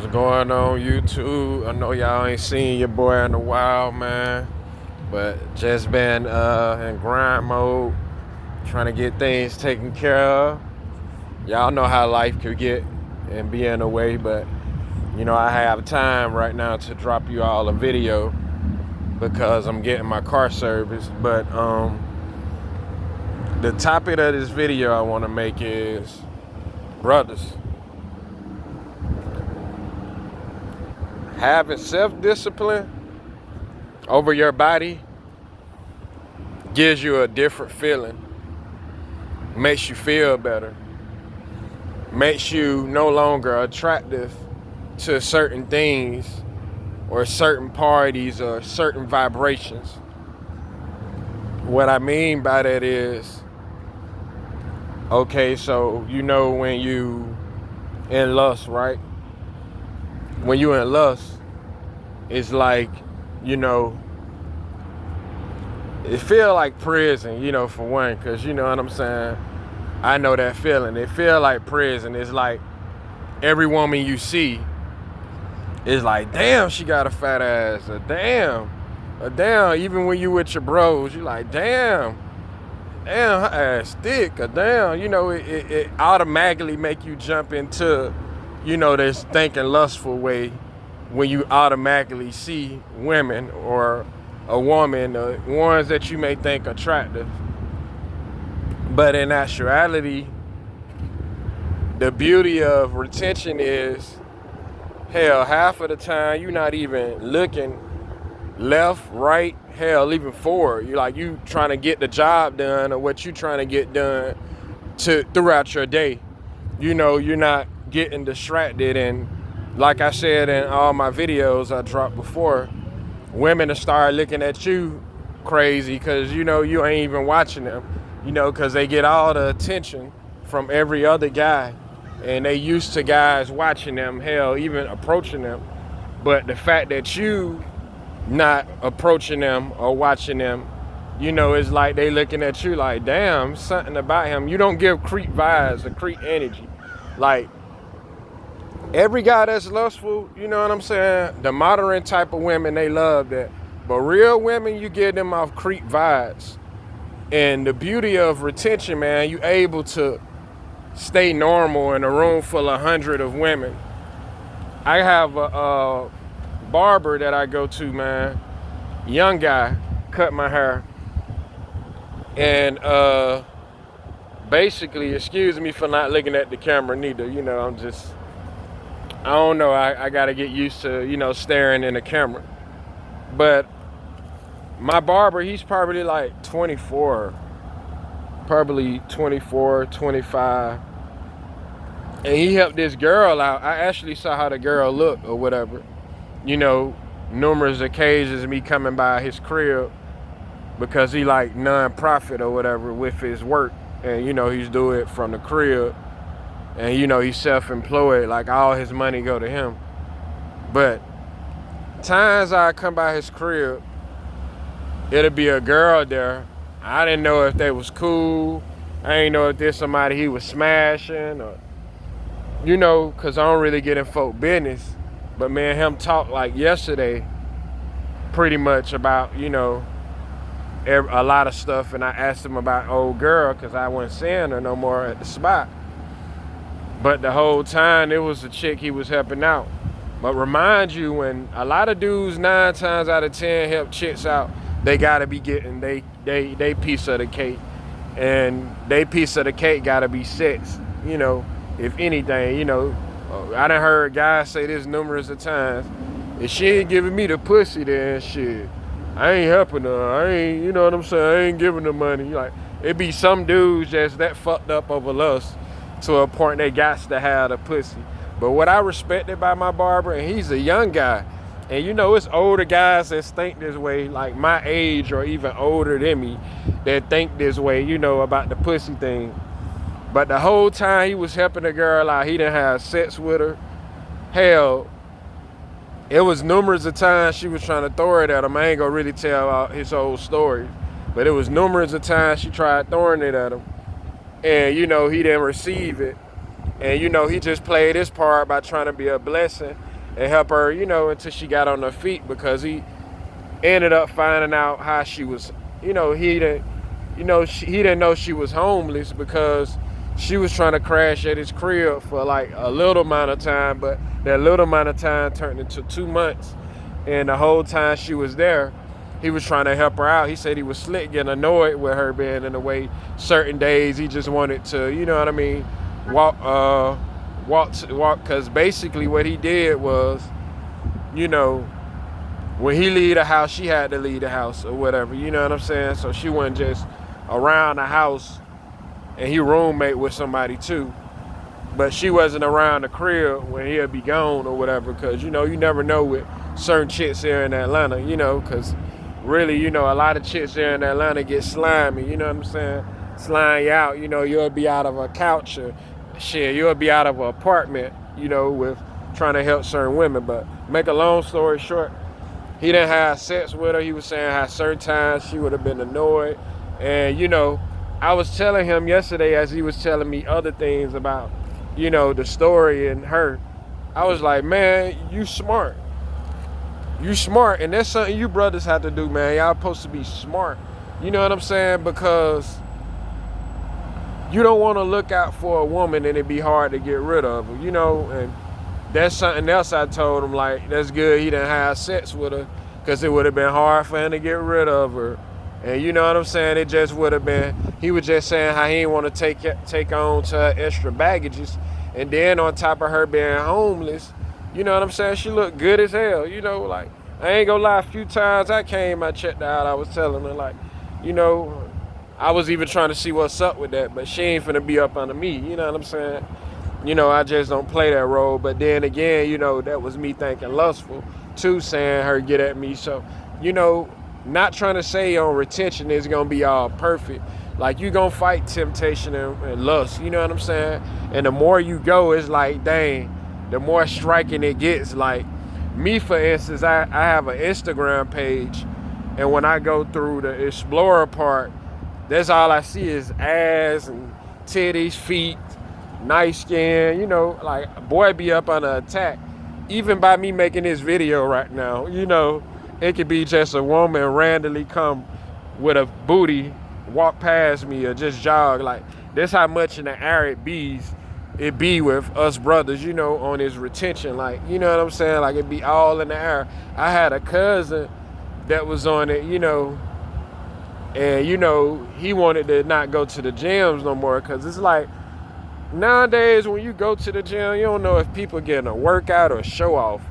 What's going on YouTube? I know y'all ain't seen your boy in a while, man. But just been in grind mode, trying to get things taken care of. Y'all know how life could get and be in a way, but you know, I have time right now to drop you all a video because I'm getting my car serviced. But the topic of this video I want to make is brothers. Having self-discipline over your body gives you a different feeling, makes you feel better, makes you no longer attractive to certain things or certain parties or certain vibrations. What I mean by that is, okay, so you know when you in lust, right? When you in lust, it's like, you know, it feel like prison, you know, for one, because you know what I'm saying? I know that feeling. It feel like prison. It's like every woman you see is like, damn, she got a fat ass, or damn, even when you with your bros, you like, damn, her ass thick, or damn, you know, it automatically make you jump into, you know, this thinking lustful way when you automatically see women or a woman, ones that you may think attractive. But in actuality, the beauty of retention is, hell, half of the time you're not even looking left, right, hell, even forward. You trying to get the job done or what you trying to get done throughout your day. You know, you're not getting distracted. And like I said in all my videos I dropped before, women will start looking at you crazy because, you know, you ain't even watching them, you know, because they get all the attention from every other guy and they used to guys watching them, hell, even approaching them. But the fact that you not approaching them or watching them, you know, it's like they looking at you like, damn, something about him. You don't give creep vibes or creep energy. Like, every guy that's lustful, you know what I'm saying? The modern type of women, they love that. But real women, you get them off creep vibes. And the beauty of retention, man, you able to stay normal in a room full of 100 of women. I have a barber that I go to, man, young guy, cut my hair. And basically, excuse me for not looking at the camera neither, you know, I don't know, I gotta get used to, you know, staring in the camera. But my barber, he's probably like 24, 25. And he helped this girl out. I actually saw how the girl looked or whatever. You know, numerous occasions me coming by his crib because he like non-profit or whatever with his work. And, you know, he's doing it from the crib. And, you know, he's self-employed, like all his money go to him. But times I come by his crib, it'll be a girl there. I didn't know if they was cool. I didn't know if there's somebody he was smashing or, you know, because I don't really get in folk business. But me and him talked like yesterday pretty much about, you know, a lot of stuff. And I asked him about old girl because I wasn't seeing her no more at the spot. But the whole time, it was a chick he was helping out. But remind you, when a lot of dudes, 9 times out of 10, help chicks out, they gotta be getting they piece of the cake. And they piece of the cake gotta be sex, you know, if anything, you know. I done heard guys say this numerous of times. If she ain't giving me the pussy, then shit, I ain't helping her. I ain't, you know what I'm saying? I ain't giving her money. Like, it be some dudes that's that fucked up over lust to a point they got to have the pussy. But what I respected by my barber, and he's a young guy, and you know, it's older guys that think this way, like my age or even older than me, that think this way, you know, about the pussy thing. But the whole time he was helping the girl out, he didn't have sex with her. Hell, it was numerous of times she was trying to throw it at him. I ain't gonna really tell out his whole story, but it was numerous of times she tried throwing it at him. And, you know, he didn't receive it. And, you know, he just played his part by trying to be a blessing and help her, until she got on her feet, because he ended up finding out how she was, he didn't, he didn't know she was homeless because she was trying to crash at his crib for like a little amount of time, but that little amount of time turned into 2 months. And the whole time she was there, he was trying to help her out. He said he was slick, getting annoyed with her being in the way. Certain days he just wanted to, walk, because basically what he did was, when he leave the house, she had to leave the house or whatever, you know what I'm saying? So she wasn't just around the house, and he roommate with somebody too. But she wasn't around the crib when he'll be gone or whatever, because, you never know with certain chicks here in Atlanta, because really, a lot of chicks here in Atlanta get slimy, you know what I'm saying? Slime you out, you'll be out of a couch or shit, you'll be out of an apartment, with trying to help certain women. But make a long story short, he didn't have sex with her. He was saying how certain times she would have been annoyed. And, I was telling him yesterday, as he was telling me other things about, the story and her, I was like, man, you smart. You smart. And that's something you brothers have to do, man. Y'all supposed to be smart. You know what I'm saying? Because you don't want to look out for a woman and it be hard to get rid of her, and that's something else I told him, like, that's good he didn't have sex with her, because it would have been hard for him to get rid of her. And you know what I'm saying? It just would have been, he was just saying how he didn't want to take on to her extra baggages. And then on top of her being homeless, you know what I'm saying? She looked good as hell, like, I ain't gonna lie, a few times I checked her out, I was telling her, like, I was even trying to see what's up with that, but she ain't finna be up under me, you know what I'm saying? I just don't play that role. But then again, that was me thinking lustful too, saying her get at me. So, not trying to say on retention is gonna be all perfect. Like, you gonna fight temptation and lust, you know what I'm saying? And the more you go, it's like, dang, the more striking it gets. Like me, for instance, I have an Instagram page, and when I go through the Explorer part, that's all I see is ass and titties, feet, nice skin, like, a boy be up under attack. Even by me making this video right now, it could be just a woman randomly come with a booty, walk past me, or just jog. Like, that's how much in the air it be with us brothers, on his retention. Like, you know what I'm saying? Like, it be all in the air. I had a cousin that was on it, and, he wanted to not go to the gyms no more, because it's like, nowadays, when you go to the gym, you don't know if people getting a workout or show off.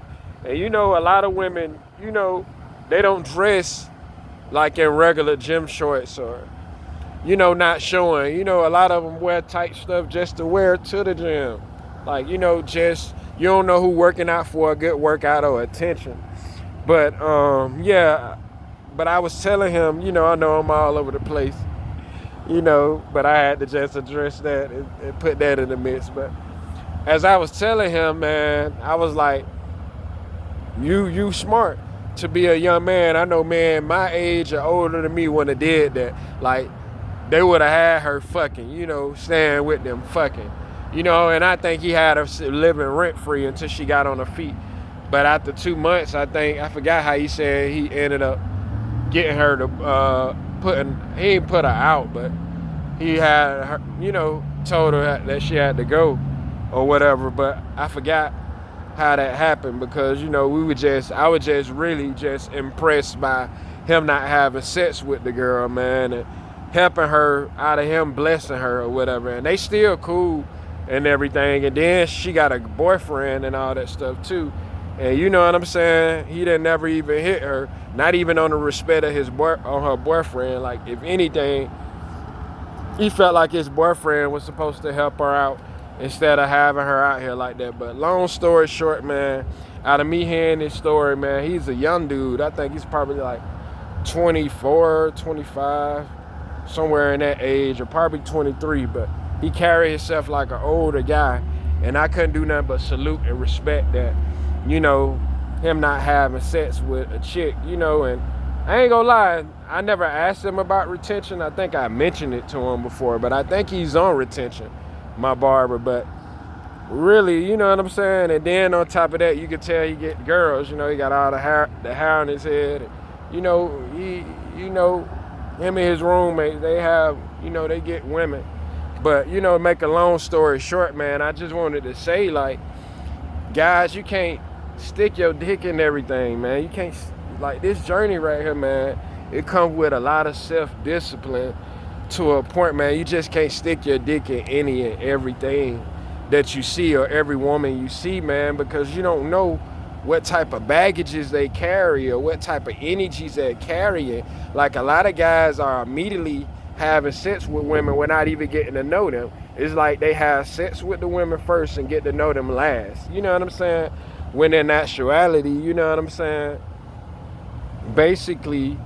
And a lot of women, they don't dress like in regular gym shorts, or, not showing. A lot of them wear tight stuff just to wear to the gym. Like, just, you don't know who working out for a good workout or attention. But, yeah, but I was telling him, I know I'm all over the place. But I had to just address that and put that in the mix. But as I was telling him, man, I was like, you smart to be a young man. I know men my age or older than me wouldn't have did that. Like, they would have had her fucking, staying with them fucking. And I think he had her living rent-free until she got on her feet. But after 2 months, I forgot how he said he ended up getting her to, he ain't put her out, but he had her, told her that she had to go or whatever. But I forgot how that happened, because, I was just really just impressed by him not having sex with the girl, man, and helping her out of him blessing her or whatever. And they still cool and everything. And then she got a boyfriend and all that stuff too. And you know what I'm saying? He didn't never even hit her, not even on the respect of on her boyfriend. Like, if anything, he felt like his boyfriend was supposed to help her out instead of having her out here like that. But long story short, man, out of me hearing this story, man, he's a young dude. I think he's probably like 24, 25, somewhere in that age, or probably 23. But he carried himself like an older guy. And I couldn't do nothing but salute and respect that. Him not having sex with a chick, and I ain't gonna lie, I never asked him about retention. I think I mentioned it to him before, but I think he's on retention, my barber. But really, you know what I'm saying? And then on top of that, you can tell he get girls. You know, he got all the hair on his head. And, you know, him and his roommate, they have, they get women. But, make a long story short, man, I just wanted to say, like, guys, you can't stick your dick in everything, man. You can't, like, this journey right here, man, it comes with a lot of self-discipline to a point, man. You just can't stick your dick in any and everything that you see or every woman you see, man, because you don't know what type of baggages they carry or what type of energies they're carrying. Like, a lot of guys are immediately having sex with women without even getting to know them. It's like they have sex with the women first and get to know them last. You know what I'm saying? When in actuality, you know what I'm saying? Basically,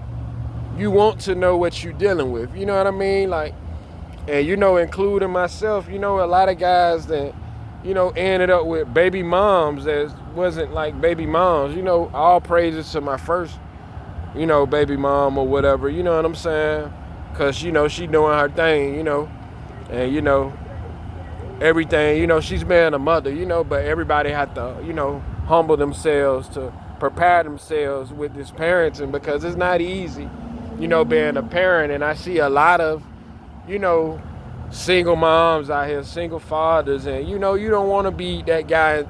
you want to know what you're dealing with. You know what I mean? Like, and, including myself, a lot of guys that, ended up with baby moms that wasn't like baby moms. All praises to my first, baby mom or whatever. You know what I'm saying? Because, she doing her thing, and, everything, she's being a mother, but everybody had to, humble themselves to prepare themselves with this parenting, because it's not easy, being a parent. And I see a lot of, single moms out here, single fathers, and, you don't want to be that guy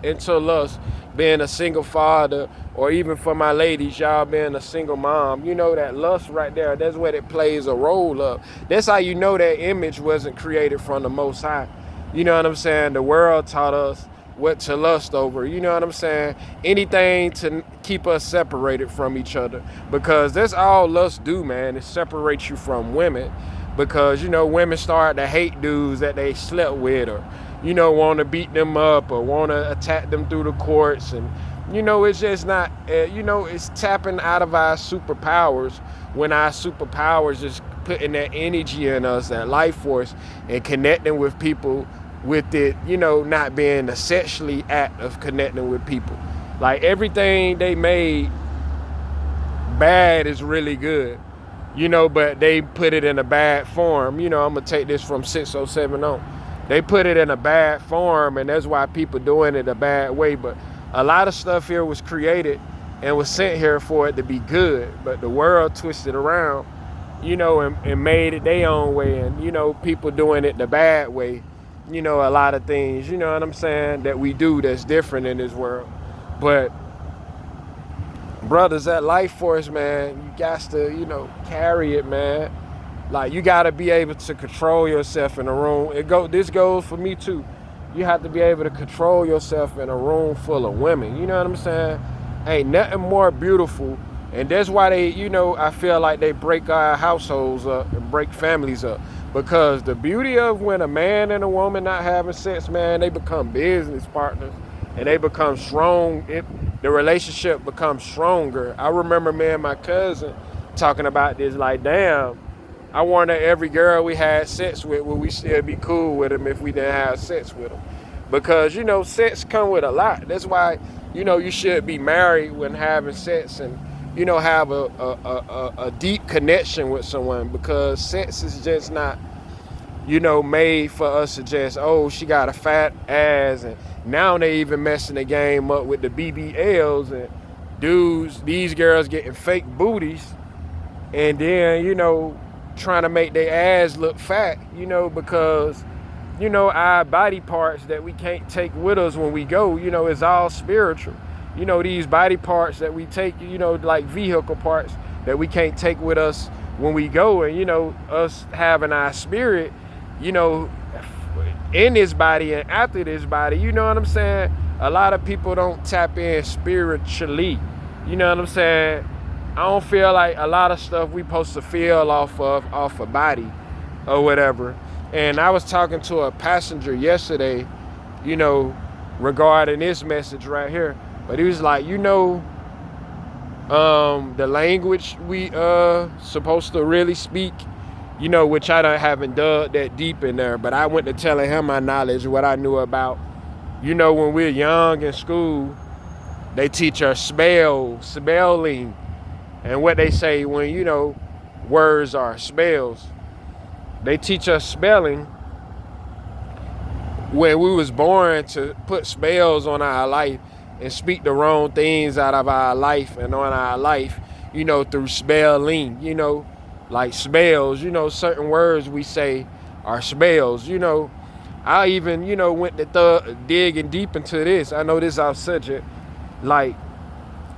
into lust, being a single father, or even for my ladies, y'all being a single mom. That lust right there, that's what it plays a role of. That's how you know that image wasn't created from the Most High. You know what I'm saying? The world taught us what to lust over. You know what I'm saying? Anything to keep us separated from each other. Because that's all lust do, man. It separates you from women. Because, women start to hate dudes that they slept with, or, want to beat them up, or want to attack them through the courts. And, it's just not, it's tapping out of our superpowers, when our superpowers is putting that energy in us, that life force, and connecting with people with it, not being a sexually act of connecting with people. Like, everything they made bad is really good, but they put it in a bad form. I'm going to take this from 607 on. They put it in a bad form, and that's why people doing it a bad way. But a lot of stuff here was created and was sent here for it to be good, but the world twisted around, and made it their own way, and, people doing it the bad way. A lot of things, what I'm saying, that we do that's different in this world. But, brothers, that life force, man, you got to, carry it, man. Like, you got to be able to control yourself in a room. This goes for me, too. You have to be able to control yourself in a room full of women. You know what I'm saying? Ain't nothing more beautiful. And that's why they, I feel like they break our households up and break families up. Because the beauty of when a man and a woman not having sex, man, they become business partners. And they become strong. The relationship becomes stronger. I remember me and my cousin talking about this, like, damn, I wonder every girl we had sex with, would we still be cool with them if we didn't have sex with them? Because, sex come with a lot. That's why, you should be married when having sex, and, have a deep connection with someone, because sex is just not, made for us to just, oh, she got a fat ass. And now they even messing the game up with the BBLs, and dudes, these girls getting fake booties, and then, trying to make their ass look fat, because, our body parts that we can't take with us when we go, it's all spiritual. These body parts that we take, like vehicle parts that we can't take with us when we go, and, us having our spirit, in this body and after this body, you know what I'm saying? A lot of people don't tap in spiritually, you know what I'm saying? I don't feel like a lot of stuff we supposed to feel off a body or whatever. And I was talking to a passenger yesterday, regarding this message right here. But he was like, the language we supposed to really speak, which I haven't dug that deep in there. But I went to telling him my knowledge, what I knew about, when we're young in school, they teach us spelling. And what they say when, words are spells. They teach us spelling when we was born to put spells on our life and speak the wrong things out of our life and on our life, through spelling, like spells, certain words we say are spells, I even, went to digging deep into this. I know this off subject. Like,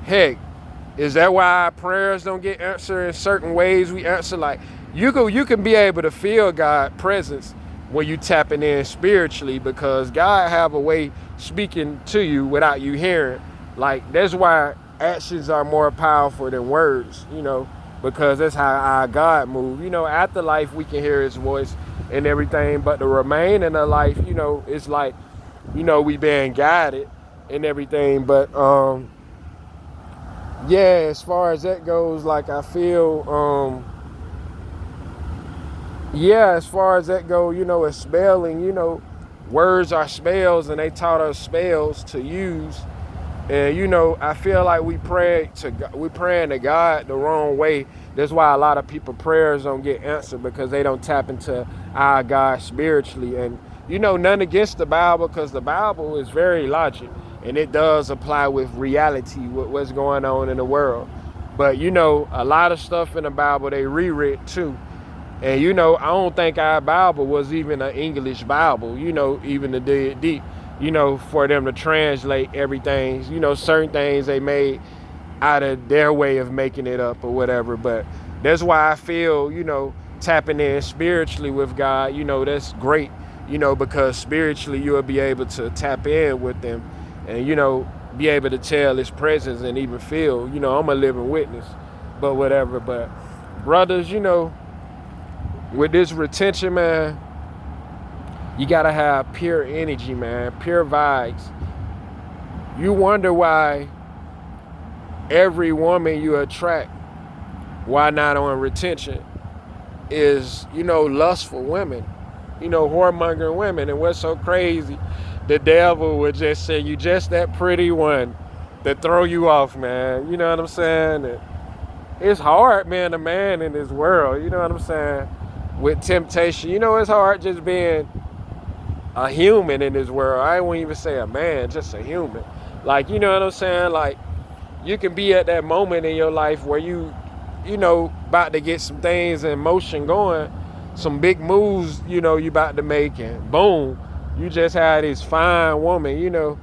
heck, is that why our prayers don't get answered in certain ways we answer? Like, you can be able to feel God's presence when you tapping in spiritually, because God have a way speaking to you without you hearing. Like, that's why actions are more powerful than words, because that's how our God move. After life we can hear his voice and everything, but the remaining of life, it's like, we being guided and everything. But yeah, as far as that goes, like, I feel as far as that go, it's spelling, words are spells, and they taught us spells to use. And I feel like we praying to God the wrong way. That's why a lot of people prayers don't get answered, because they don't tap into our God spiritually. And none against the Bible, because the Bible is very logic, and it does apply with reality, with what's going on in the world. But a lot of stuff in the Bible they rewrite too. And I don't think our Bible was even an English Bible, even the deep, for them to translate everything. Certain things they made out of their way of making it up or whatever. But that's why I feel, tapping in spiritually with God, that's great, because spiritually you'll be able to tap in with them and, be able to tell his presence and even feel, I'm a living witness, but whatever. But brothers, with this retention, man, you gotta have pure energy, man, pure vibes. You wonder why every woman you attract, why not on retention, is, lustful women, whoremongering women. And what's so crazy, the devil would just say, you just that pretty one, to throw you off, man. You know what I'm saying? And it's hard being a man in this world, you know what I'm saying? With temptation, it's hard just being a human in this world. I won't even say a man, just a human. Like, you know what I'm saying? Like, you can be at that moment in your life where you about to get some things in motion going, some big moves, you about to make, and boom, you just had this fine woman,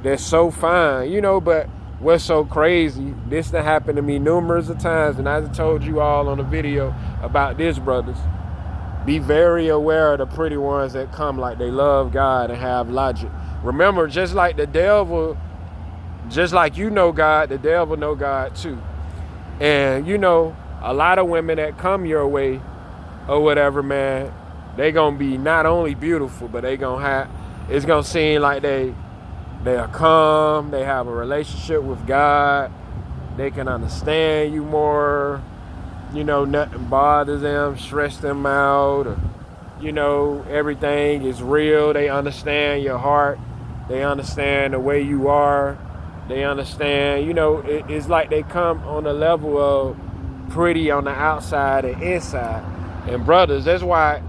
that's so fine, but what's so crazy, this done happened to me numerous of times, and I told you all on a video about this, brothers. Be very aware of the pretty ones that come like they love God and have logic. Remember, just like the devil, just like God, the devil know God too. And a lot of women that come your way or whatever, man, they gonna be not only beautiful, but it's gonna seem like they are calm, they have a relationship with God, they can understand you more. Nothing bothers them, stress them out, or, everything is real. They understand your heart. They understand the way you are. They understand, it's like they come on a level of pretty on the outside and inside. And brothers, that's why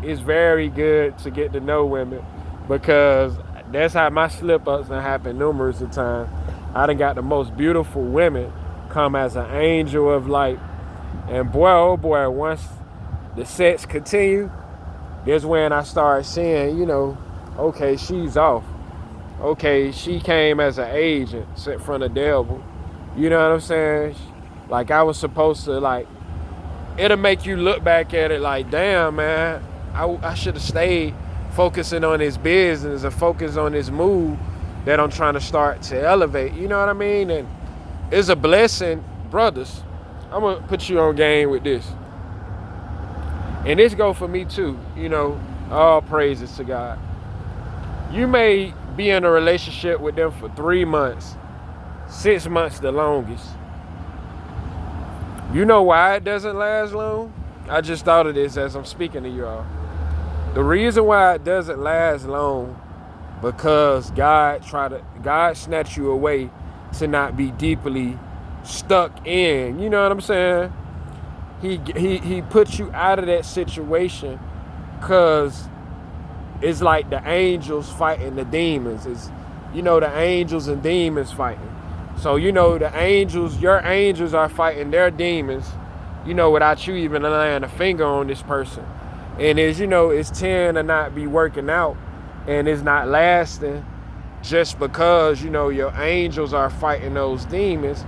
it's very good to get to know women, because that's how my slip-ups have happened numerous of times. I done got the most beautiful women come as an angel of light. And boy, oh boy, once the sets continue, that's when I start seeing, okay, she's off. Okay, she came as an agent sent from the devil. You know what I'm saying? Like, I was supposed to, like, it'll make you look back at it like, damn, man, I should have stayed focusing on his business and focus on his move that I'm trying to start to elevate. You know what I mean? And it's a blessing, brothers. I'm going to put you on game with this. And this go for me too, all praises to God. You may be in a relationship with them for 3 months, 6 months the longest. You know why it doesn't last long? I just thought of this as I'm speaking to you all. The reason why it doesn't last long, because God snatch you away to not be deeply stuck in, you know what I'm saying? He puts you out of that situation because it's like the angels fighting the demons. It's, you know, the angels and demons fighting. So, you know, the angels, your angels are fighting their demons, you know, without you even laying a finger on this person. And it's, you know, it's tend to not be working out and it's not lasting just because, you know, your angels are fighting those demons.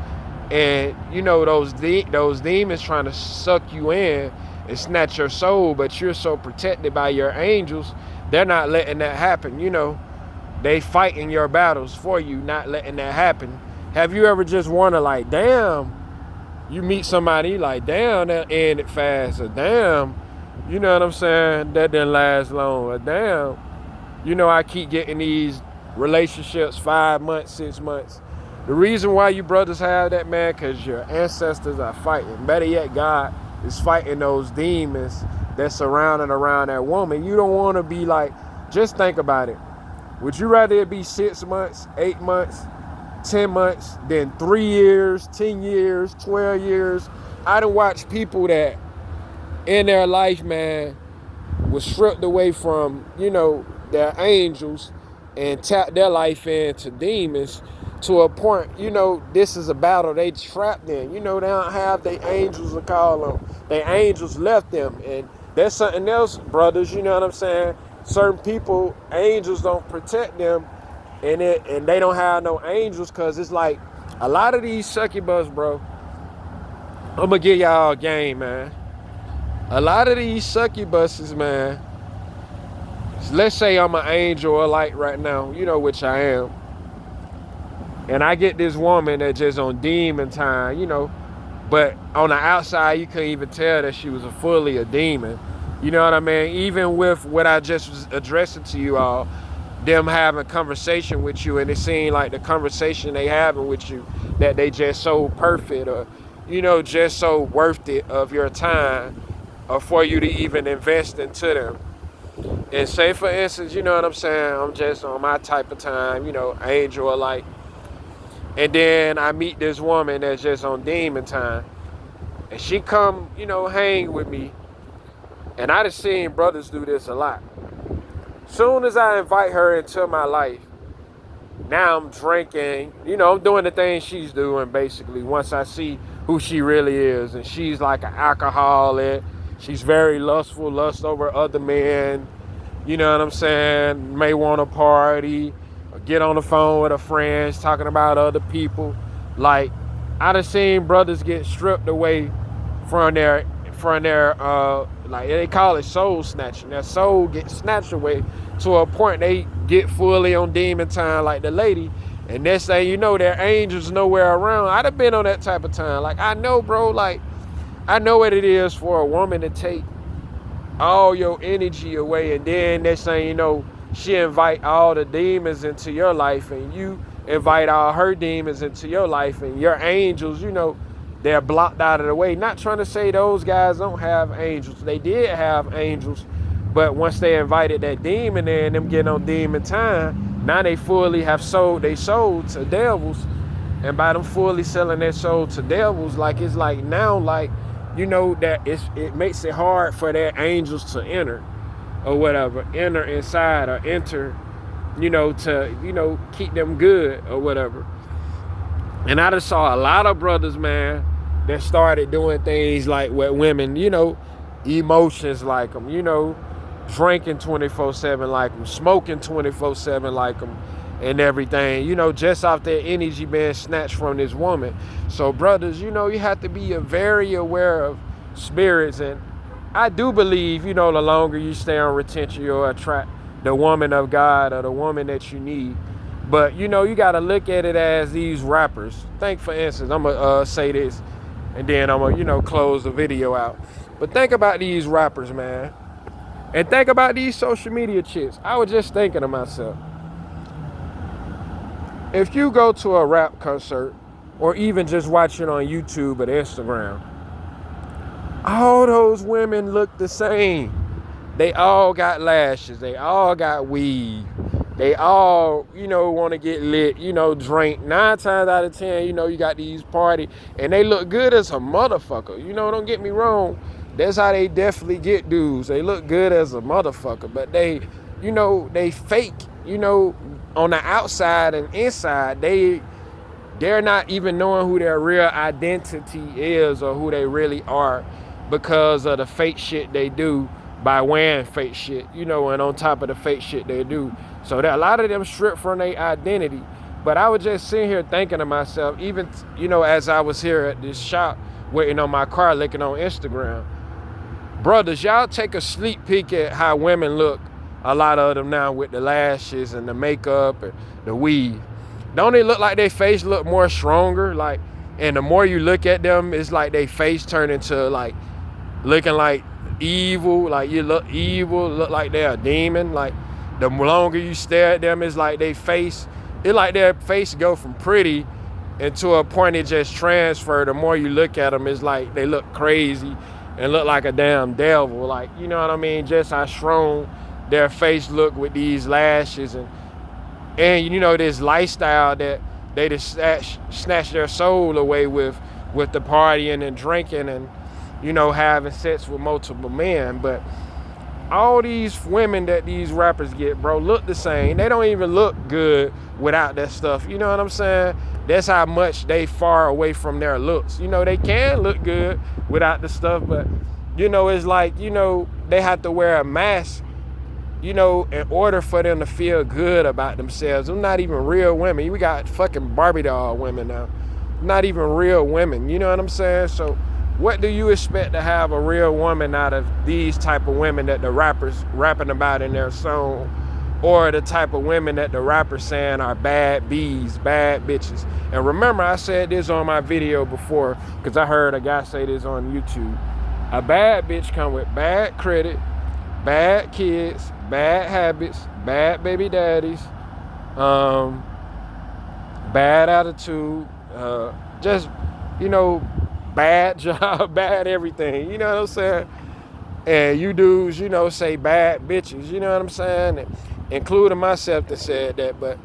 And, you know, those demons trying to suck you in and snatch your soul, but you're so protected by your angels, they're not letting that happen, you know. They fighting your battles for you, not letting that happen. Have you ever just wondered, like, damn, you meet somebody like, damn, that ended fast, or damn, you know what I'm saying, that didn't last long, or damn, you know, I keep getting these relationships 5 months, 6 months. The reason why you brothers have that, man, because your ancestors are fighting. Better yet, God is fighting those demons that's surrounding around that woman. You don't want to be like, just think about it. Would you rather it be 6 months, 8 months, 10 months, than 3 years, 10 years, 12 years? I done watched people that in their life, man, was stripped away from, you know, their angels and tapped their life into demons to a point, you know, this is a battle they trapped in. You know, they don't have their angels to call them. Their angels left them. And there's something else, brothers, you know what I'm saying? Certain people, angels don't protect them, and they don't have no angels, because it's like a lot of these succubus, bro. I'm gonna give y'all a game, man. A lot of these succubuses, man, let's say I'm an angel or light right now, you know, which I am, and I get this woman that just on demon time, you know, but on the outside you couldn't even tell that she was fully a demon. You know what I mean? Even with what I just was addressing to you all, them having a conversation with you, and it seemed like the conversation they having with you, that they just so perfect, or, you know, just so worth it of your time, or for you to even invest into them. And say, for instance, you know what I'm saying, I'm just on my type of time, you know, angel or light, and then I meet this woman that's just on demon time, and she come, you know, hang with me. And I done seen brothers do this a lot. Soon as I invite her into my life, now I'm drinking, you know, I'm doing the things she's doing, basically, once I see who she really is. And she's like an alcoholic. She's very lustful, lust over other men. You know what I'm saying? May want to party, or get on the phone with her friends, talking about other people. Like, I done seen brothers get stripped away from their like they call it soul snatching. Their soul gets snatched away to a point they get fully on demon time, like the lady, and next thing you know, their angels nowhere around. I'd have been on that type of time. Like, I know, bro, like, I know what it is for a woman to take all your energy away, and then next thing you know, she invite all the demons into your life, and you invite all her demons into your life, and your angels, you know, they're blocked out of the way. Not trying to say those guys don't have angels. They did have angels, but once they invited that demon in, them getting on demon time, now they fully have sold their soul to devils. And by them fully selling their soul to devils, like, it's like now, like, you know, that it makes it hard for their angels to enter or whatever, enter inside or enter, you know, to, you know, keep them good or whatever. And I just saw a lot of brothers, man, that started doing things like with women, you know, emotions like them, you know, drinking 24/7 like them, smoking 24/7 like them, and everything, you know, just off their energy being snatched from this woman. So, brothers, you know, you have to be very aware of spirits. And I do believe, you know, the longer you stay on retention, you'll attract the woman of God or the woman that you need. But, you know, you got to look at it as these rappers. Think, for instance, I'm going to say this, and then I'm going to, you know, close the video out. But think about these rappers, man. And think about these social media chicks. I was just thinking to myself, if you go to a rap concert, or even just watch it on YouTube or Instagram, all those women look the same. They all got lashes. They all got weave. They all, you know, want to get lit, you know, drink. 9 times out of 10, you know, you got these party, and they look good as a motherfucker. You know, don't get me wrong. That's how they definitely get dudes. They look good as a motherfucker, but they you know, they fake, you know, on the outside and inside, they're not even knowing who their real identity is or who they really are because of the fake shit they do by wearing fake shit, you know, and on top of the fake shit they do. So that a lot of them strip from their identity. But I was just sitting here thinking to myself, even, you know, as I was here at this shop waiting on my car, looking on Instagram, brothers, y'all take a sneak peek at how women look, a lot of them now, with the lashes and the makeup and the weave. Don't it look like their face look more stronger? Like, and the more you look at them, it's like their face turn into like looking like evil. Like you look evil, look like they're a demon. Like the longer you stare at them, it's like their face. It's like their face go from pretty into a point it just transfer. The more you look at them, it's like they look crazy and look like a damn devil. Like, you know what I mean? Just how strong their face look with these lashes and you know, this lifestyle that they just snatch their soul away with the partying and drinking and, you know, having sex with multiple men. But all these women that these rappers get, bro, look the same. They don't even look good without that stuff. You know what I'm saying? That's how much they far away from their looks. You know, they can look good without the stuff, but, you know, it's like, you know, they have to wear a mask, you know, in order for them to feel good about themselves. They're not even real women. We got fucking Barbie doll women now. Not even real women. You know what I'm saying? So what do you expect to have a real woman out of these type of women that the rappers rapping about in their song, or the type of women that the rappers saying are bad bees, bad bitches? And remember, I said this on my video before because I heard a guy say this on YouTube. A bad bitch come with bad credit, bad kids, bad habits, bad baby daddies, bad attitude, just, you know, bad job, bad everything, you know what I'm saying? And you dudes, you know, say bad bitches, you know what I'm saying? And including myself that said that. But,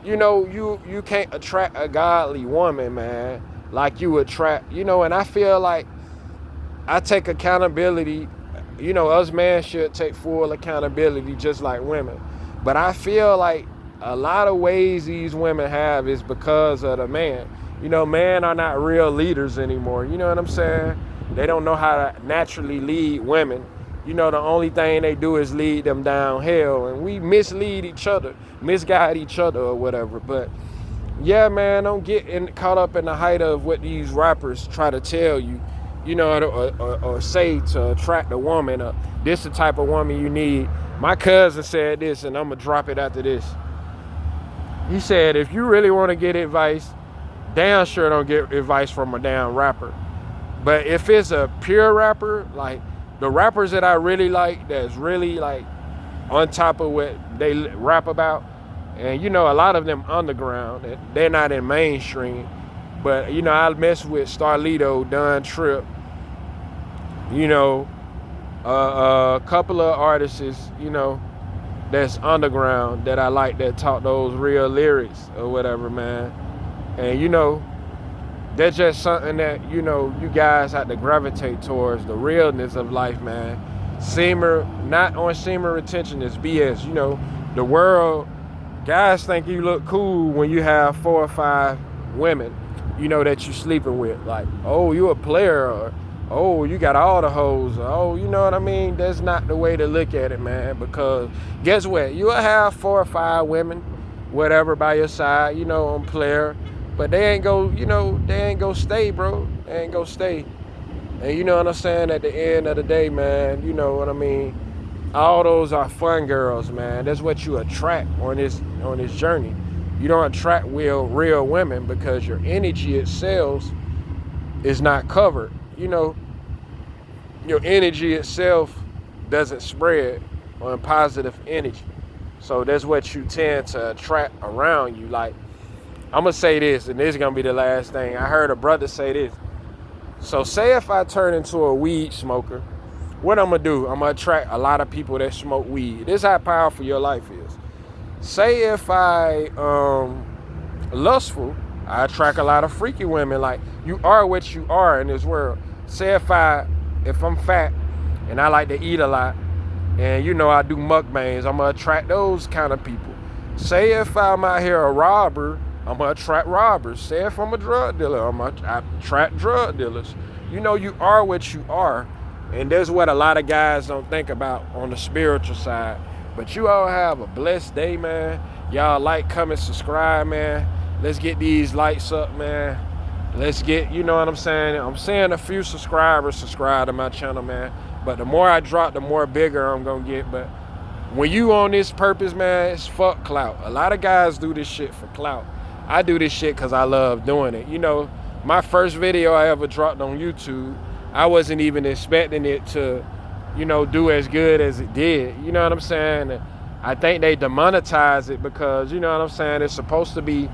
you know, you can't attract a godly woman, man, like you attract, you know. And I feel like I take accountability. You know, us men should take full accountability just like women. But I feel like a lot of ways these women have is because of the man. You know, men are not real leaders anymore. You know what I'm saying? They don't know how to naturally lead women. You know, the only thing they do is lead them downhill. And we mislead each other, misguide each other or whatever. But yeah, man, don't get caught up in the height of what these rappers try to tell you, you know, or say to attract a woman. This is the type of woman you need. My cousin said this, and I'm going to drop it after this. He said, if you really want to get advice, damn sure don't get advice from a damn rapper. But if it's a pure rapper, like the rappers that I really like, that's really like on top of what they rap about, and you know, a lot of them underground, they're not in mainstream, but you know, I mess with Starlito, Don Trip, you know, a couple of artists, you know, that's underground that I like, that talk those real lyrics or whatever, man. And you know, that's just something that, you know, you guys have to gravitate towards, the realness of life, man. Not on semen retention is BS. You know, the world, guys think you look cool when you have 4 or 5 women, you know, that you sleeping with. Like, oh, you a player, or oh, you got all the hoes, or oh, you know what I mean? That's not the way to look at it, man, because guess what? You'll have 4 or 5 women, whatever, by your side, you know, on player. But they ain't go stay, bro. They ain't go stay. And you know what I'm saying? At the end of the day, man, you know what I mean? All those are fun girls, man. That's what you attract on this journey. You don't attract real women because your energy itself is not covered. You know, your energy itself doesn't spread on positive energy. So that's what you tend to attract around you. Like, I'm going to say this, and this is going to be the last thing. I heard a brother say this. So say if I turn into a weed smoker, what I'm going to do? I'm going to attract a lot of people that smoke weed. This is how powerful your life is. Say if I lustful, I attract a lot of freaky women. Like, you are what you are in this world. Say if I'm fat and I like to eat a lot, And you know, I do mukbangs. I'm gonna attract those kind of people. Say if I'm out here a robber, I'm gonna attract robbers. Say if I'm a drug dealer, I'm gonna attract drug dealers. You know, you are what you are. And that's what a lot of guys don't think about on the spiritual side. But you all have a blessed day, man. Y'all like, comment, subscribe, man. Let's get these lights up, man. Let's get, you know what I'm saying? I'm seeing a few subscribers subscribe to my channel, man. But the more I drop, the more bigger I'm gonna get. But when you on this purpose, man, it's fuck clout. A lot of guys do this shit for clout. I do this shit because I love doing it. You know, my first video I ever dropped on YouTube, I wasn't even expecting it to, you know, do as good as it did. You know what I'm saying? I think they demonetize it because, you know what I'm saying, it's supposed to be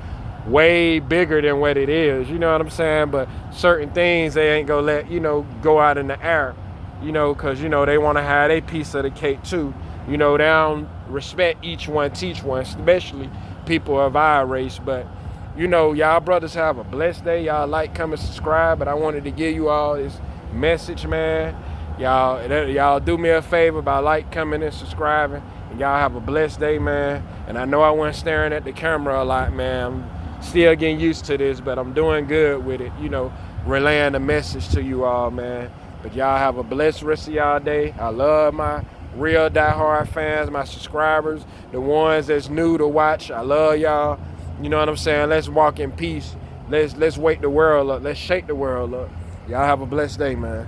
way bigger than what it is. You know what I'm saying? But certain things they ain't gonna let, you know, go out in the air, you know, because, you know, they want to have a piece of the cake too. You know, they don't respect each one, teach one, especially people of our race. But, you know, y'all brothers have a blessed day. Y'all like, comment, subscribe. But I wanted to give you all this message, man. Y'all do me a favor by like, commenting, and subscribing. And y'all have a blessed day, man. And I know I wasn't staring at the camera a lot, man. I'm still getting used to this, but I'm doing good with it, you know, relaying the message to you all, man. But y'all have a blessed rest of y'all day. I love my real diehard fans, my subscribers, the ones that's new to watch. I love y'all. You know what I'm saying? Let's walk in peace. Let's wake the world up. Let's shake the world up. Y'all have a blessed day, man.